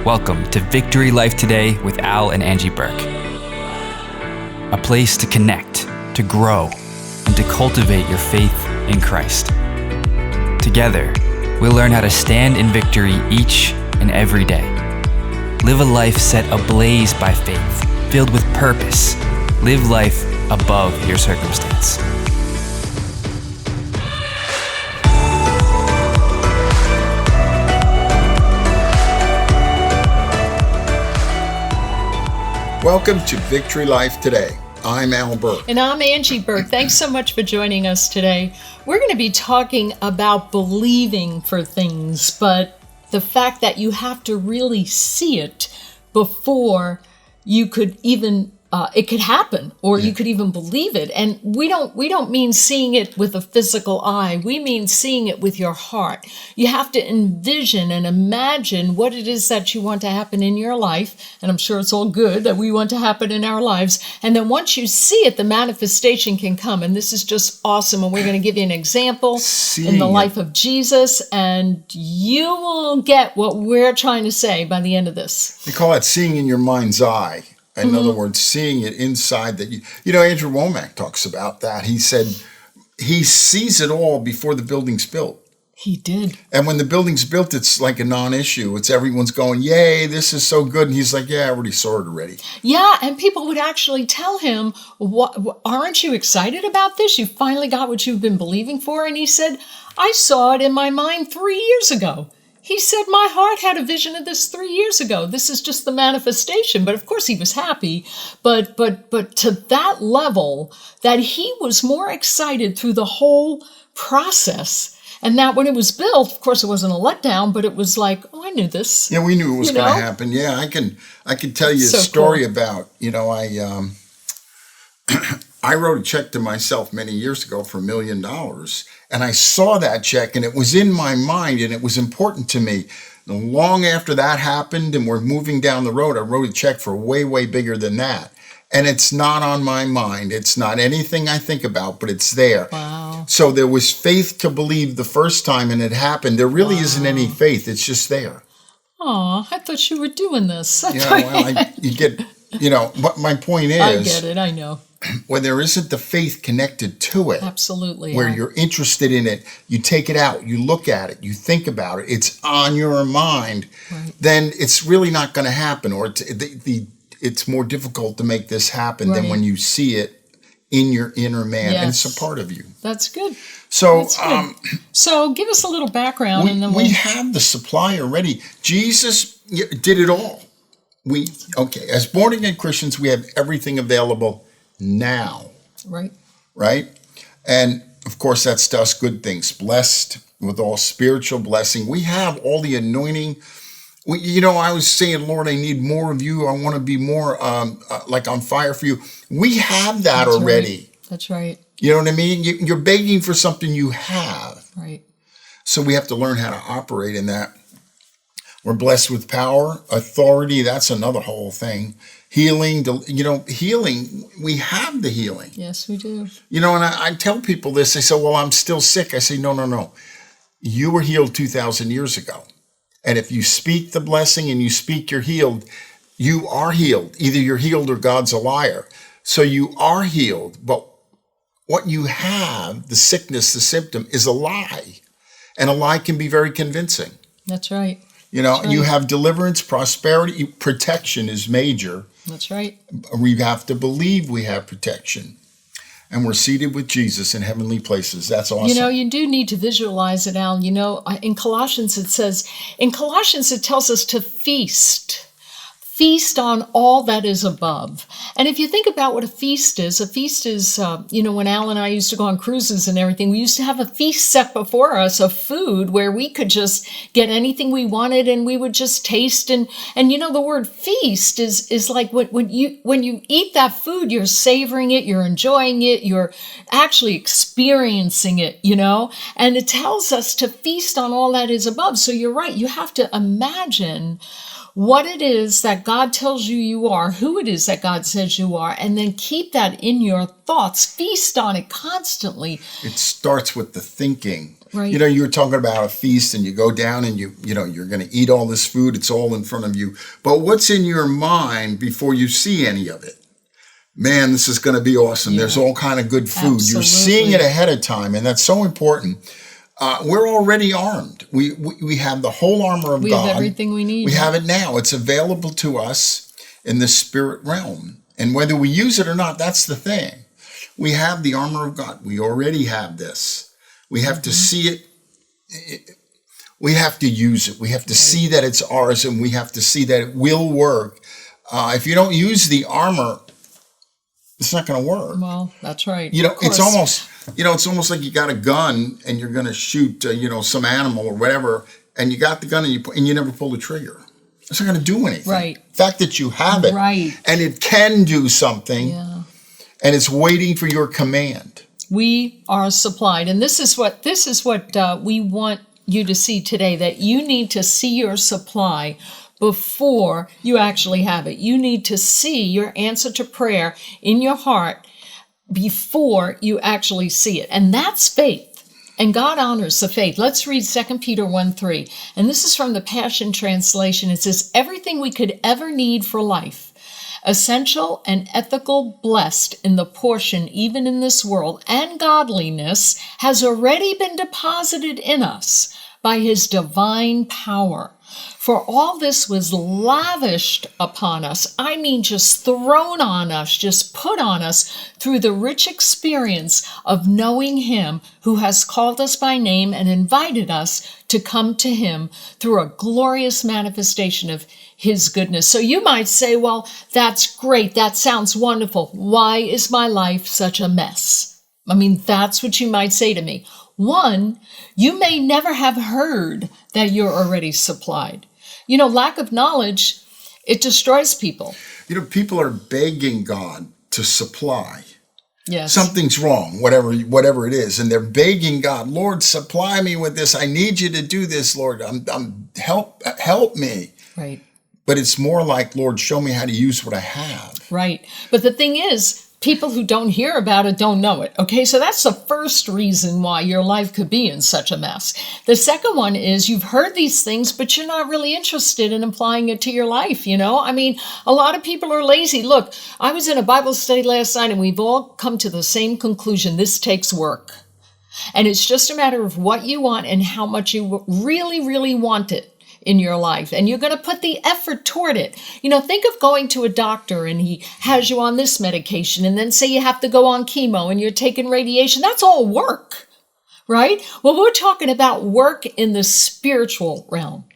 Welcome to Victory Life Today with Al and Angie Buhrke. A place to connect, to grow, and to cultivate your faith in Christ. Together, we'll learn how to stand in victory each and every day. Live a life set ablaze by faith, filled with purpose. Live life above your circumstance. Welcome to Victory Life Today. I'm Al Buhrke. And I'm Angie Buhrke. Thanks so much for joining us today. We're going to be talking about believing for things, but the fact that you have to really see it before you could even it could happen, or you could even believe it. And we don't mean seeing it with a physical eye. We mean seeing it with your heart. You have to envision and imagine what it is that you want to happen in your life. And I'm sure it's all good that we want to happen in our lives. And then once you see it, the manifestation can come. And this is just awesome. And we're going to give you an example in the life of Jesus. And you will get what we're trying to say by the end of this. They call it seeing in your mind's eye. In other words, seeing it inside that you know, Andrew Womack talks about that. He said he sees it all before the building's built. He did. And when the building's built, it's like a non-issue. It's everyone's going, yay, this is so good. And he's like, yeah, I already saw it already. Yeah, and people would actually tell him, aren't you excited about this? You finally got what you've been believing for. And he said, I saw it in my mind 3 years ago. He said, my heart had a vision of this 3 years ago. This is just the manifestation. But of course he was happy. But to that level that he was more excited through the whole process. And that when it was built, of course it wasn't a letdown, but it was like, oh, I knew this. Yeah, we knew it was going to happen. Yeah, I can tell you a story about, I wrote a check to myself many years ago for $1 million, and I saw that check, and it was in my mind, and it was important to me. And long after that happened, and we're moving down the road, I wrote a check for way, way bigger than that. And it's not on my mind. It's not anything I think about, but it's there. Wow. So there was faith to believe the first time, and it happened. There really isn't any faith. It's just there. Oh, I thought you were doing this. What my point is. I get it. I know. When there isn't the faith connected to it, absolutely, where you're interested in it, you take it out, you look at it, you think about it, it's on your mind, then it's really not going to happen, or it's more difficult to make this happen than when you see it in your inner man, and it's a part of you. That's good. So, So give us a little background, and then we have the supply already. Jesus did it all. As born again Christians, we have everything available now. Right? And of course, that's to us good things. Blessed with all spiritual blessing. We have all the anointing. I was saying, Lord, I need more of you. I want to be more like on fire for you. We have that already. Right. That's right. You know what I mean? You're begging for something you have. Right. So we have to learn how to operate in that. We're blessed with power, authority. That's another whole thing. Healing, healing, we have the healing. Yes, we do. And I tell people this. They say, well, I'm still sick. I say, no. You were healed 2,000 years ago. And if you speak the blessing and you speak you're healed, you are healed. Either you're healed or God's a liar. So you are healed. But what you have, the sickness, the symptom, is a lie. And a lie can be very convincing. That's right. You have deliverance, prosperity, protection is major. That's right. We have to believe we have protection. And we're seated with Jesus in heavenly places. That's awesome. You do need to visualize it, Al. In Colossians it tells us to feast on all that is above. And if you think about what a feast is when Al and I used to go on cruises and everything, we used to have a feast set before us of food where we could just get anything we wanted and we would just taste. And the word feast is like when you eat that food, you're savoring it, you're enjoying it, you're actually experiencing it, and it tells us to feast on all that is above. So you're right. You have to imagine what it is that God tells you are, who it is that God says you are, and then keep that in your thoughts. Feast on it constantly. It starts with the thinking. Right. You were talking about a feast, and you go down and you're going to eat all this food. It's all in front of you. But what's in your mind before you see any of it? Man, this is going to be awesome. Yeah. There's all kind of good food. Absolutely. You're seeing it ahead of time, and that's so important. We're already armed. We have the whole armor of God. We have everything we need. We have it now. It's available to us in the spirit realm. And whether we use it or not, that's the thing. We have the armor of God. We already have this. We have to see it. We have to use it. We have to see that it's ours, and we have to see that it will work. If you don't use the armor, it's not going to work. Well, that's right. It's almost like you got a gun and you're going to shoot, some animal or whatever, and you got the gun and you never pull the trigger. It's not going to do anything. Right. The fact that you have it, right, and it can do something, and it's waiting for your command. We are supplied, and this is what we want you to see today. That you need to see your supply before you actually have it. You need to see your answer to prayer in your heart before you actually see it. And that's faith. And God honors the faith. Let's read 2 Peter 1:3. And this is from the Passion Translation. It says, everything we could ever need for life, essential and ethical, blessed in the portion even in this world, and godliness has already been deposited in us by his divine power. For all this was lavished upon us. I mean, just thrown on us, just put on us through the rich experience of knowing him who has called us by name and invited us to come to him through a glorious manifestation of his goodness. So you might say, well, that's great. That sounds wonderful. Why is my life such a mess? I mean, that's what you might say to me. One, you may never have heard that you're already supplied. Lack of knowledge, it destroys people. People are begging God to supply. Yes. Something's wrong, whatever it is, and they're begging God, Lord, supply me with this. I need you to do this, Lord. Help me. Right. But it's more like, Lord, show me how to use what I have. Right. But the thing is, people who don't hear about it don't know it. Okay, so that's the first reason why your life could be in such a mess. The second one is you've heard these things, but you're not really interested in applying it to your life, I mean, a lot of people are lazy. Look, I was in a Bible study last night, and we've all come to the same conclusion. This takes work. And it's just a matter of what you want and how much you really, really want it in your life, and you're going to put the effort toward it. Think of going to a doctor and he has you on this medication, and then say you have to go on chemo and you're taking radiation. That's all work, right? Well, we're talking about work in the spiritual realm.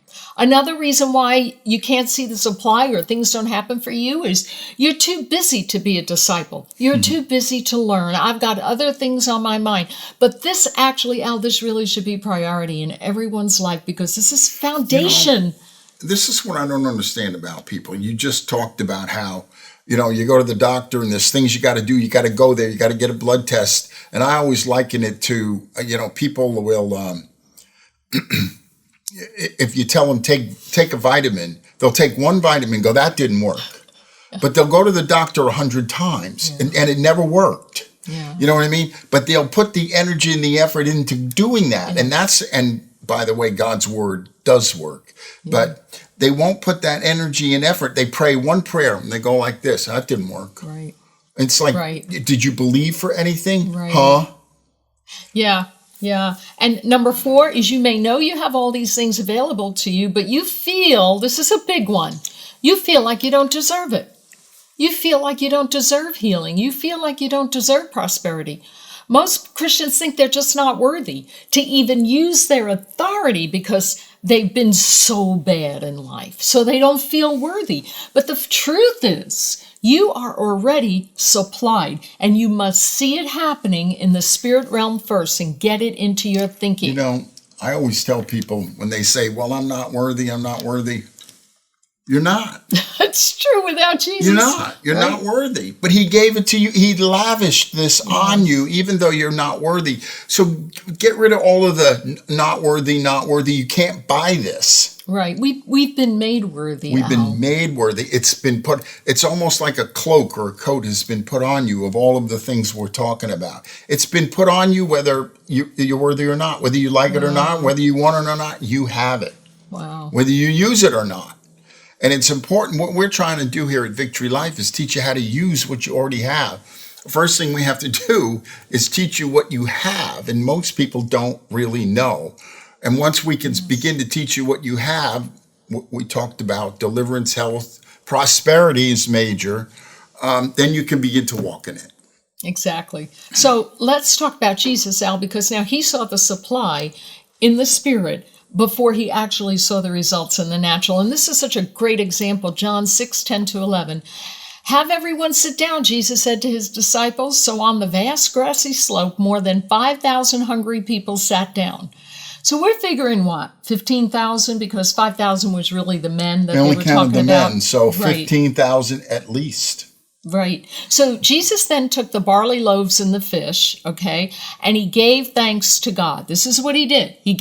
Another reason why you can't see the supply or things don't happen for you is you're too busy to be a disciple. You're too busy to learn. I've got other things on my mind. But this actually, Al, this really should be priority in everyone's life, because this is foundation. This is what I don't understand about people. You just talked about how, you go to the doctor and there's things you got to do. You got to go there. You got to get a blood test. And I always liken it to, people will... if you tell them take a vitamin, they'll take one vitamin and go, that didn't work. But they'll go to the doctor 100 times and it never worked. Yeah. You know what I mean? But they'll put the energy and the effort into doing that. Yeah. And by the way, God's word does work. Yeah. But they won't put that energy and effort. They pray one prayer and they go like this. That didn't work. Right. It's like, Did you believe for anything? Right. Huh? Yeah. Yeah. And number 4 is you may know you have all these things available to you, but you feel, this is a big one, you feel like you don't deserve it. You feel like you don't deserve healing. You feel like you don't deserve prosperity. Most Christians think they're just not worthy to even use their authority because they've been so bad in life. So they don't feel worthy. But the truth is, you are already supplied, and you must see it happening in the spirit realm first and get it into your thinking. I always tell people when they say, well, I'm not worthy. You're not. It's true without Jesus. You're not. You're not worthy. But he gave it to you. He lavished this on you, even though you're not worthy. So get rid of all of the not worthy. You can't buy this. Right. We've been made worthy. We've been made worthy. It's almost like a cloak or a coat has been put on you of all of the things we're talking about. It's been put on you whether you're worthy or not, whether you like it or not, whether you want it or not, you have it. Wow. Whether you use it or not. And it's important. What we're trying to do here at Victory Life is teach you how to use what you already have. First thing we have to do is teach you what you have. And most people don't really know. And once we can begin to teach you what you have, we talked about deliverance, health, prosperity is major, then you can begin to walk in it. Exactly. So let's talk about Jesus, Al, because now he saw the supply in the spirit before he actually saw the results in the natural. And this is such a great example, John 6:10-11. Have everyone sit down, Jesus said to his disciples. So on the vast grassy slope, more than 5,000 hungry people sat down. So we're figuring what? 15,000, because 5,000 was really the men that they were talking about. They only counted the men, so 15,000 at least. Right. So Jesus then took the barley loaves and the fish, okay, and he gave thanks to God. This is what he did. He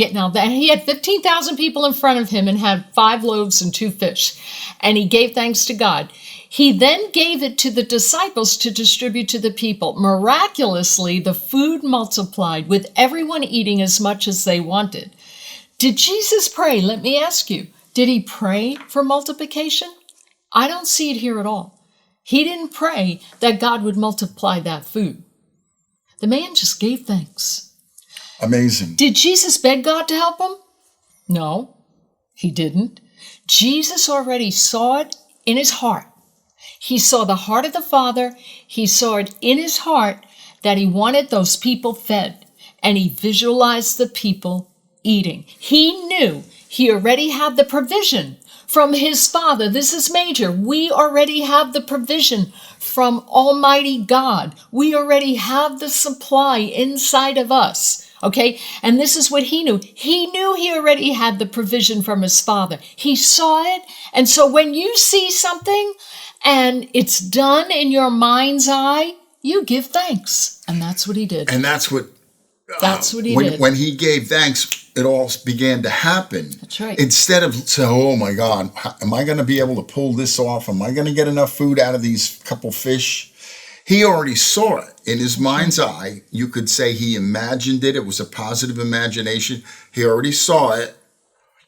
had 15,000 people in front of him and had 5 loaves and 2 fish, and he gave thanks to God. He then gave it to the disciples to distribute to the people. Miraculously, the food multiplied, with everyone eating as much as they wanted. Did Jesus pray? Let me ask you. Did he pray for multiplication? I don't see it here at all. He didn't pray that God would multiply that food. The man just gave thanks. Amazing. Did Jesus beg God to help him? No, he didn't. Jesus already saw it in his heart. He saw the heart of the Father. He saw it in his heart that he wanted those people fed, and he visualized the people eating. He knew he already had the provision from his Father. This is major. We already have the provision from Almighty God. We already have the supply inside of us. Okay, and this is what he knew. He knew he already had the provision from his Father. He saw it, and so when you see something and it's done in your mind's eye, you give thanks. And that's what he did. And that's what he did. When he gave thanks, it all began to happen. That's right. Instead of saying, oh my God, am I going to be able to pull this off? Am I going to get enough food out of these couple fish? He already saw it in his mind's eye. You could say he imagined it. It was a positive imagination. He already saw it.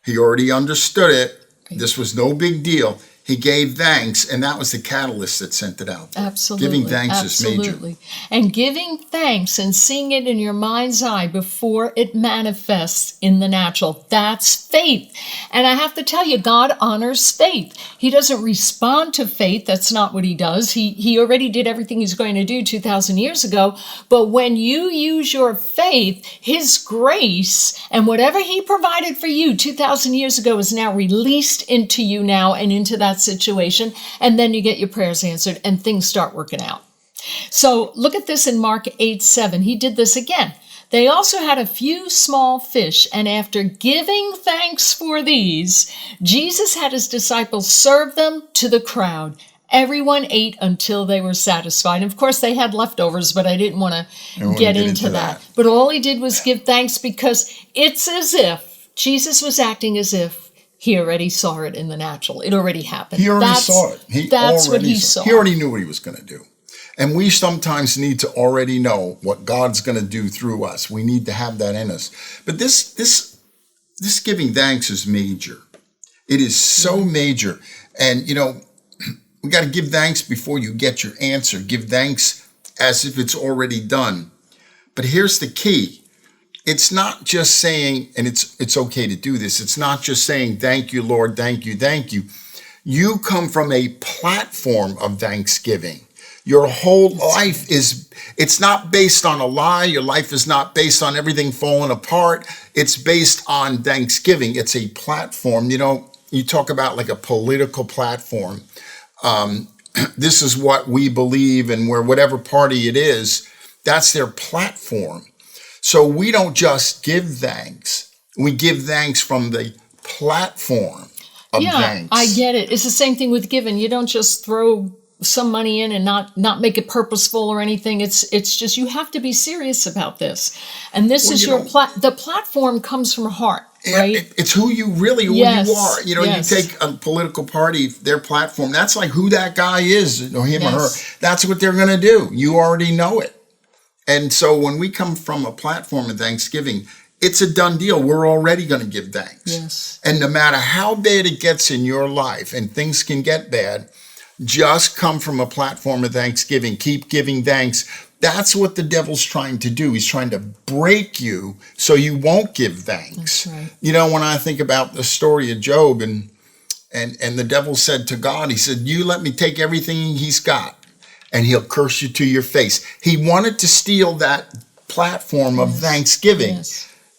He already understood it. This was no big deal. He gave thanks, and that was the catalyst that sent it out there. Absolutely. Giving thanks is major. Absolutely. And giving thanks and seeing it in your mind's eye before it manifests in the natural, that's faith. And I have to tell you, God honors faith. He doesn't respond to faith. That's not what he does. He already did everything he's going to do 2,000 years ago. But when you use your faith, his grace and whatever he provided for you 2,000 years ago is now released into you now and into that situation, and then you get your prayers answered and things start working out. So look at this in Mark 8:7. He did this again. They also had a few small fish, and after giving thanks for these, Jesus had his disciples serve them to the crowd. Everyone ate until they were satisfied. And of course, they had leftovers, but I didn't want to get into that. But all he did was give thanks, because it's as if Jesus was acting as if he already saw it in the natural. It already happened. He already saw it. That's what he saw. He already knew what he was going to do. And we sometimes need to already know what God's going to do through us. We need to have that in us. But this giving thanks is major. It is so major. And, we got to give thanks before you get your answer. Give thanks as if it's already done. But here's the key. It's not just saying, and it's okay to do this, it's not just saying, thank you, Lord, thank you, thank you. You come from a platform of thanksgiving. Your whole life it's not based on a lie. Your life is not based on everything falling apart. It's based on thanksgiving. It's a platform. You talk about like a political platform. This is what we believe, and where whatever party it is, that's their platform. So we don't just give thanks. We give thanks from the platform of thanks. I get it. It's the same thing with giving. You don't just throw some money in and not make it purposeful or anything. It's just you have to be serious about this. And this is the platform comes from heart. right? It's who you really, who Yes, you are. You know, yes. you take a political party, their platform, that's like who that guy is, or him or her. Yes. That's what they're going to do. You already know it. And so when we come from a platform of thanksgiving, it's a done deal. We're already going to give thanks. Yes. And no matter how bad it gets in your life, and things can get bad, just come from a platform of thanksgiving. Keep giving thanks. That's what the devil's trying to do. He's trying to break you so you won't give thanks. That's right. You know, when I think about the story of Job, and the devil said to God, he said, you let me take everything he's got and he'll curse you to your face. He wanted to steal that platform of thanksgiving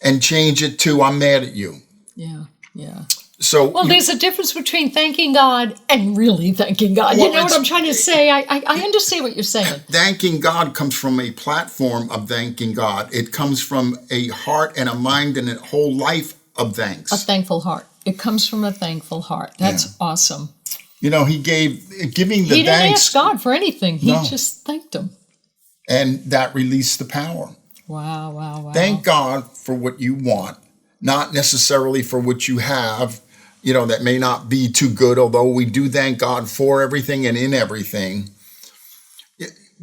and change it to, I'm mad at you. Yeah, yeah. So, well, there's a difference between thanking God and really thanking God. Well, you know what I'm trying to say? I understand what you're saying. Thanking God comes from a platform of thanking God. It comes from a heart and a mind and a whole life of thanks. A thankful heart. It comes from a thankful heart. That's awesome. You know, giving the thanks. He didn't ask God for anything. He just thanked him. And that released the power. Wow, wow, wow. Thank God for what you want, not necessarily for what you have. You know, that may not be too good, although we do thank God for everything and in everything.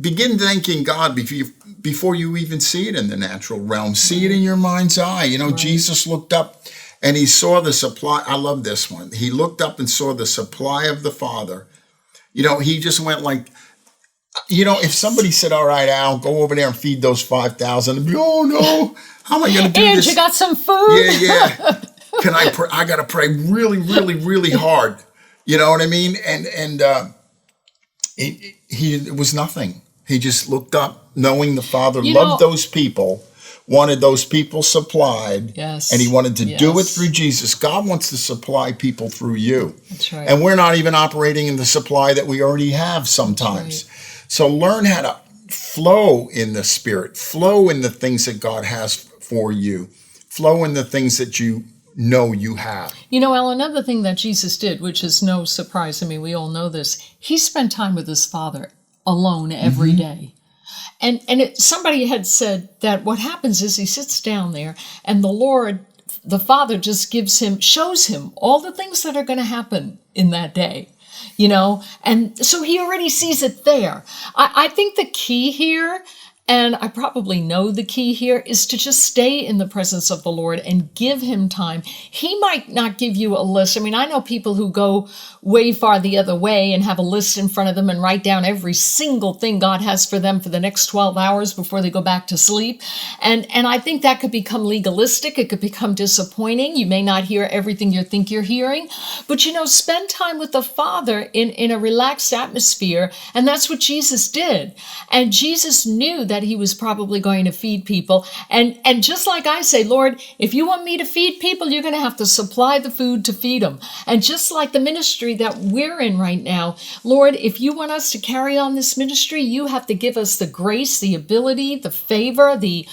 Begin thanking God before you even see it in the natural realm. See it in your mind's eye. You know, Jesus looked up and he saw the supply. I love this one. He looked up and saw the supply of the Father. You know, he just went like, you know, if somebody said, all right, Al, go over there and feed those 5,000. I'd be, oh, no, how am I going to do this? And you got some food? Yeah. Can I pray? I got to pray really, really, really hard. You know what I mean? And it was nothing. He just looked up, knowing the Father loved those people, wanted those people supplied. Yes. And he wanted to do it through Jesus. God wants to supply people through you. That's right. And we're not even operating in the supply that we already have sometimes. Right. So learn how to flow in the Spirit, flow in the things that God has for you, flow in the things that you know you have. You know, Al, another thing that Jesus did, which is no surprise, I mean, we all know this, he spent time with his Father alone every day. And somebody had said that what happens is he sits down there and the Lord, the Father, just shows him all the things that are going to happen in that day. You know, and so he already sees it there. I think the key here, and I probably know the key here, is to just stay in the presence of the Lord and give him time. He might not give you a list. I mean, I know people who go way far the other way and have a list in front of them and write down every single thing God has for them for the next 12 hours before they go back to sleep. And I think that could become legalistic. It could become disappointing. You may not hear everything you think you're hearing. But, you know, spend time with the Father in a relaxed atmosphere. And that's what Jesus did. And Jesus knew that he was probably going to feed people. And just like I say, Lord, if you want me to feed people, you're going to have to supply the food to feed them. And just like the ministry that we're in right now, Lord, if you want us to carry on this ministry, you have to give us the grace, the ability, the favor, the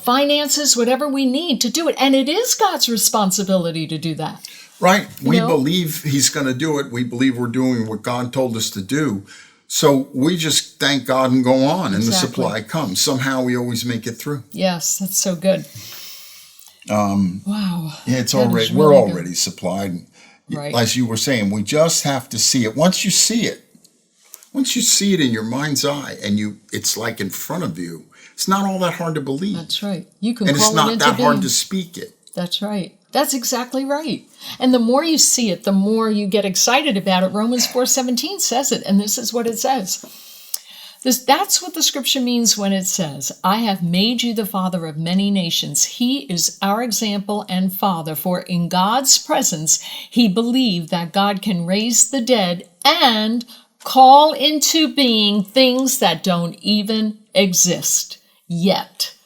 finances, whatever we need to do it. And it is God's responsibility to do that. Right. We believe he's going to do it. We believe we're doing what God told us to do. So we just thank God and go on, and the supply comes. Somehow we always make it through. Yes, that's so good. Wow. Yeah, it's already we're already supplied. Right. As you were saying, we just have to see it. Once you see it in your mind's eye, and it's like in front of you, it's not all that hard to believe. That's right. You can and call it's not it into that being. hard to speak it. That's right. That's exactly right. And the more you see it, the more you get excited about it. Romans 4:17 says it, and this is what it says. That's what the scripture means when it says, I have made you the father of many nations. He is our example and father, for in God's presence, he believed that God can raise the dead and call into being things that don't even exist yet.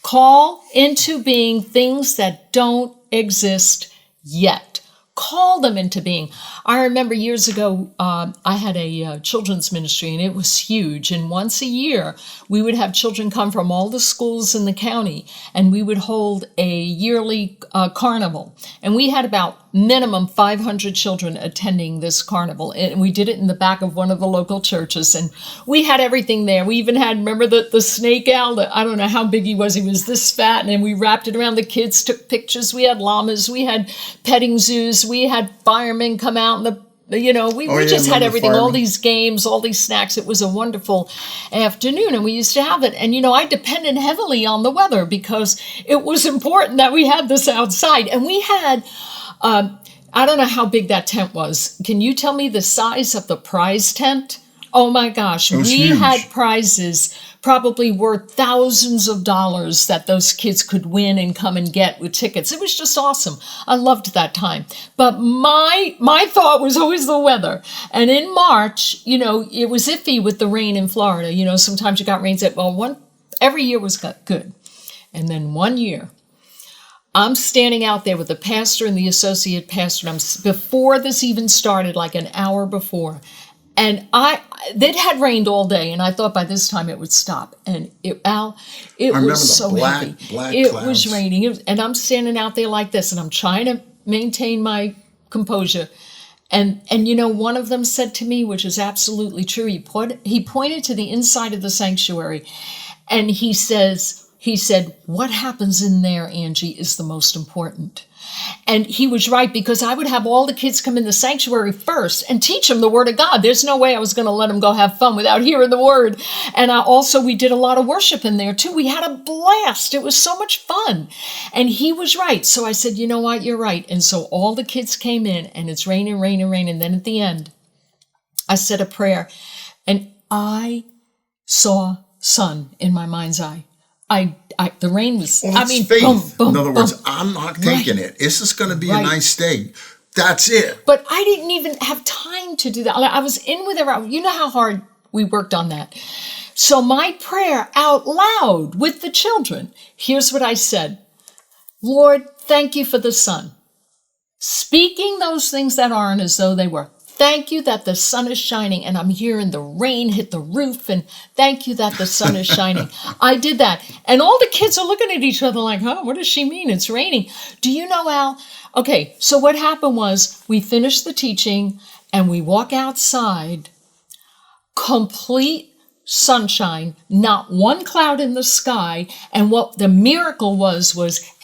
Call into being things that don't exist yet. Call them into being. I remember years ago, I had a children's ministry, and it was huge. And once a year, we would have children come from all the schools in the county, and we would hold a yearly carnival. And we had about minimum 500 children attending this carnival. And we did it in the back of one of the local churches. And we had everything there. We even had, remember the snake owl? I don't know how big he was. He was this fat. And we wrapped it around. The kids took pictures. We had llamas. We had petting zoos. We had firemen come out and we just had everything, all these games, all these snacks. It was a wonderful afternoon, and we used to have it. And, I depended heavily on the weather because it was important that we had this outside. And we had, I don't know how big that tent was. Can you tell me the size of the prize tent? Oh my gosh, we huge. had prizes probably worth thousands of dollars that those kids could win and come and get with tickets. It was just awesome. I loved that time. But my thought was always the weather. And in March, it was iffy with the rain in Florida. Sometimes you got rains every year was good. And then one year, I'm standing out there with the pastor and the associate pastor. Before this even started, like an hour before. And it had rained all day, and I thought by this time it would stop. And it was so heavy. It clouds. Was raining, and I'm standing out there like this, and I'm trying to maintain my composure. And one of them said to me, which is absolutely true. He pointed to the inside of the sanctuary, and he said, "What happens in there, Angie, is the most important." And he was right, because I would have all the kids come in the sanctuary first and teach them the Word of God. There's no way I was going to let them go have fun without hearing the Word. And we did a lot of worship in there too. We had a blast. It was so much fun. And he was right. So I said, you know what, you're right. And so all the kids came in, and it's raining, raining, raining. And then at the end, I said a prayer, and I saw sun in my mind's eye. The rain was, faith. boom, boom, in other words, boom. I'm not taking it. This is going to be a nice day. That's it. But I didn't even have time to do that. I was in with it. You know how hard we worked on that. So my prayer out loud with the children, here's what I said. Lord, thank you for the sun. Speaking those things that aren't as though they were. Thank you that the sun is shining, and I'm hearing the rain hit the roof, and thank you that the sun is shining. I did that. And all the kids are looking at each other like, what does she mean? It's raining. Do you know, Al? Okay, so what happened was we finished the teaching, and we walk outside, complete sunshine, not one cloud in the sky. And what the miracle was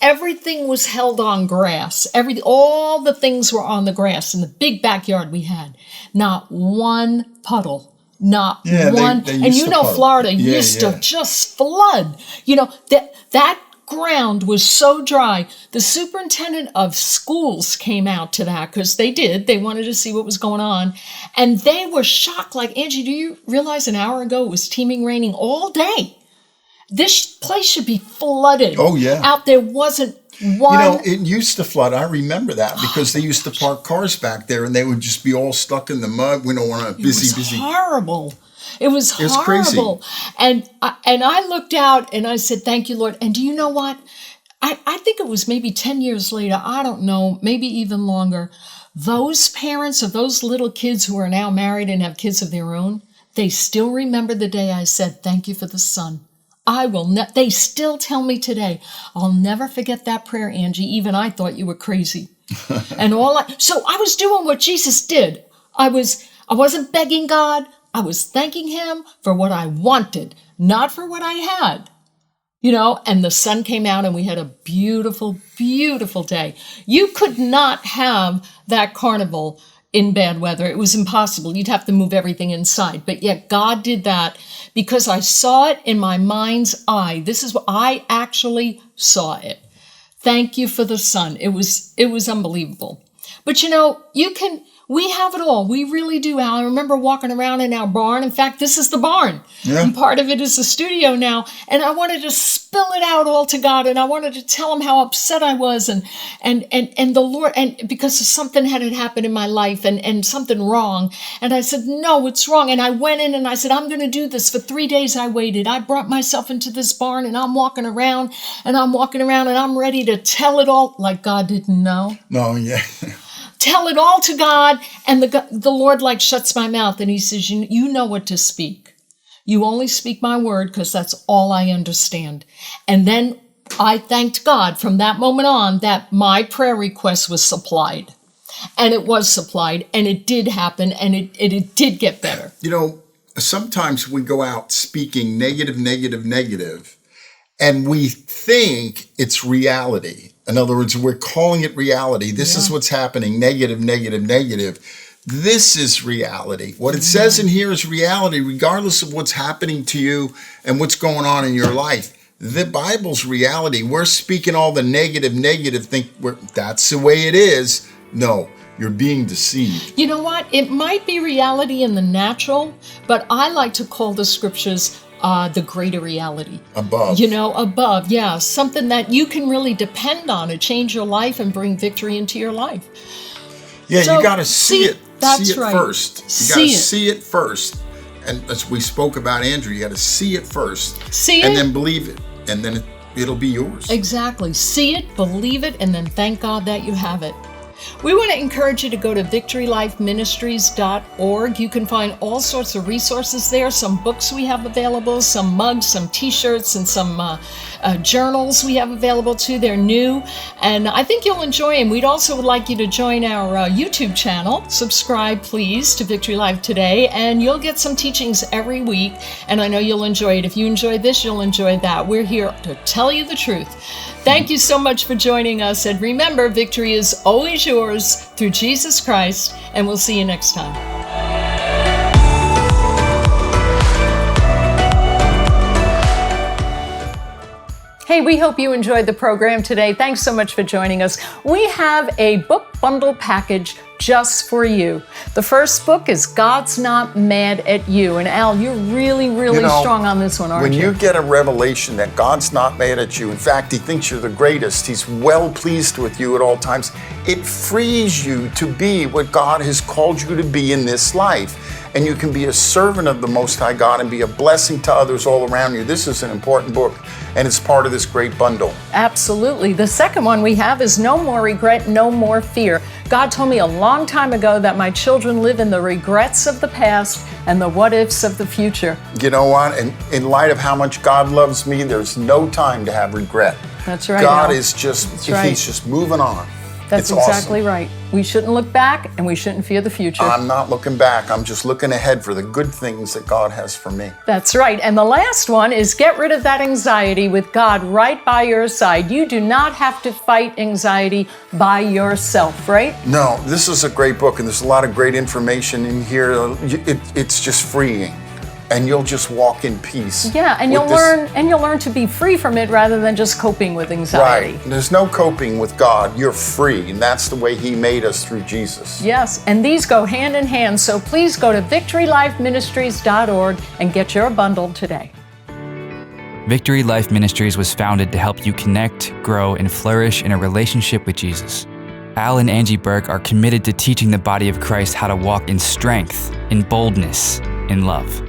everything was held on grass. All the things were on the grass in the big backyard we had. Not one puddle. Not one. And Florida used to just flood. That ground was so dry. The superintendent of schools came out to that, because they wanted to see what was going on. And they were shocked. Like, Angie, do you realize an hour ago it was teeming raining all day? This place should be flooded. Oh, yeah. Out there wasn't one. It used to flood. I remember that, because they used to park cars back there, and they would just be all stuck in the mud. We don't want to busy. It was horrible. It was horrible. Crazy. And I looked out and I said, thank you, Lord. And do you know what? I think it was maybe 10 years later, I don't know, maybe even longer. Those parents of those little kids who are now married and have kids of their own, they still remember the day I said, thank you for the sun. They still tell me today, I'll never forget that prayer, Angie. Even I thought you were crazy. So I was doing what Jesus did. I wasn't begging God. I was thanking him for what I wanted, not for what I had. And the sun came out, and we had a beautiful, beautiful day. You could not have that carnival in bad weather. It was impossible. You'd have to move everything inside. But yet God did that because I saw it in my mind's eye. This is what I actually saw it. Thank you for the sun. It was unbelievable. But we have it all. We really do, Al. I remember walking around in our barn. In fact, this is the barn. Yeah. And part of it is the studio now. And I wanted to spill it out all to God. And I wanted to tell him how upset I was. And the Lord, and because something had happened in my life and something wrong. And I said, no, it's wrong. And I went in and I said, I'm going to do this. For 3 days I waited. I brought myself into this barn, and I'm walking around and I'm ready to tell it all, like God didn't know. No, yeah. Tell it all to God, and the Lord shuts my mouth, and he says, you know what to speak. You only speak my word, because that's all I understand. And then I thanked God from that moment on that my prayer request was supplied. And it was supplied, and it did happen, and it did get better. You know, sometimes we go out speaking negative, and we think it's reality. In other words, we're calling it reality. This is what's happening, negative. This is reality. What it says in here is reality, regardless of what's happening to you and what's going on in your life. The Bible's reality. We're speaking all the negative, think that's the way it is. No, you're being deceived. You know what? It might be reality in the natural, but I like to call the scriptures the greater reality. Above. Above. Yeah. Something that you can really depend on to change your life and bring victory into your life. Yeah, so, you got to see it. That's see it right. first. You got to see it first. And as we spoke about Andrew, you got to see it first. And then believe it. And then it'll be yours. Exactly. See it, believe it, and then thank God that you have it. We want to encourage you to go to victorylifeministries.org. You can find all sorts of resources there, some books we have available, some mugs, some t-shirts, and some journals we have available too. They're new, and I think you'll enjoy them. We'd also like you to join our YouTube channel. Subscribe, please, to Victory Life Today, and you'll get some teachings every week, and I know you'll enjoy it. If you enjoy this, you'll enjoy that. We're here to tell you the truth. Thank you so much for joining us, and remember, victory is always yours through Jesus Christ, and we'll see you next time. Hey, we hope you enjoyed the program today. Thanks so much for joining us. We have a book bundle package just for you. The first book is God's Not Mad at You. And Al, you're really strong on this one, aren't you? When you get a revelation that God's not mad at you, in fact, he thinks you're the greatest, he's well pleased with you at all times, it frees you to be what God has called you to be in this life. And you can be a servant of the Most High God and be a blessing to others all around you. This is an important book, and it's part of this great bundle. Absolutely. The second one we have is No More Regret, No More Fear. God told me a long time ago that my children live in the regrets of the past and the what-ifs of the future. You know what? And in light of how much God loves me, there's no time to have regret. That's right. God is just, he's just moving on. That's exactly right. We shouldn't look back and we shouldn't fear the future. I'm not looking back. I'm just looking ahead for the good things that God has for me. That's right. And the last one is Get Rid of That Anxiety with God right by your side. You do not have to fight anxiety by yourself, right? No, this is a great book, and there's a lot of great information in here. It's just freeing. And you'll just walk in peace. Yeah, and you'll learn to be free from it rather than just coping with anxiety. Right. There's no coping with God. You're free, and that's the way he made us through Jesus. Yes, and these go hand in hand. So please go to victorylifeministries.org and get your bundle today. Victory Life Ministries was founded to help you connect, grow, and flourish in a relationship with Jesus. Al and Angie Buhrke are committed to teaching the body of Christ how to walk in strength, in boldness, in love.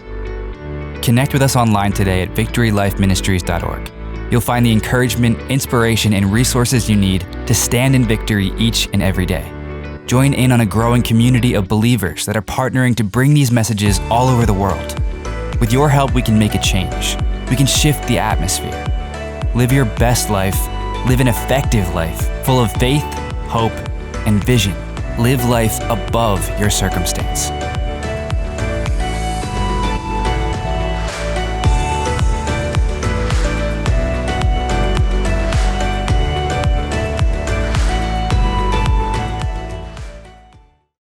Connect with us online today at victorylifeministries.org. You'll find the encouragement, inspiration, and resources you need to stand in victory each and every day. Join in on a growing community of believers that are partnering to bring these messages all over the world. With your help, we can make a change. We can shift the atmosphere. Live your best life. Live an effective life, full of faith, hope, and vision. Live life above your circumstance.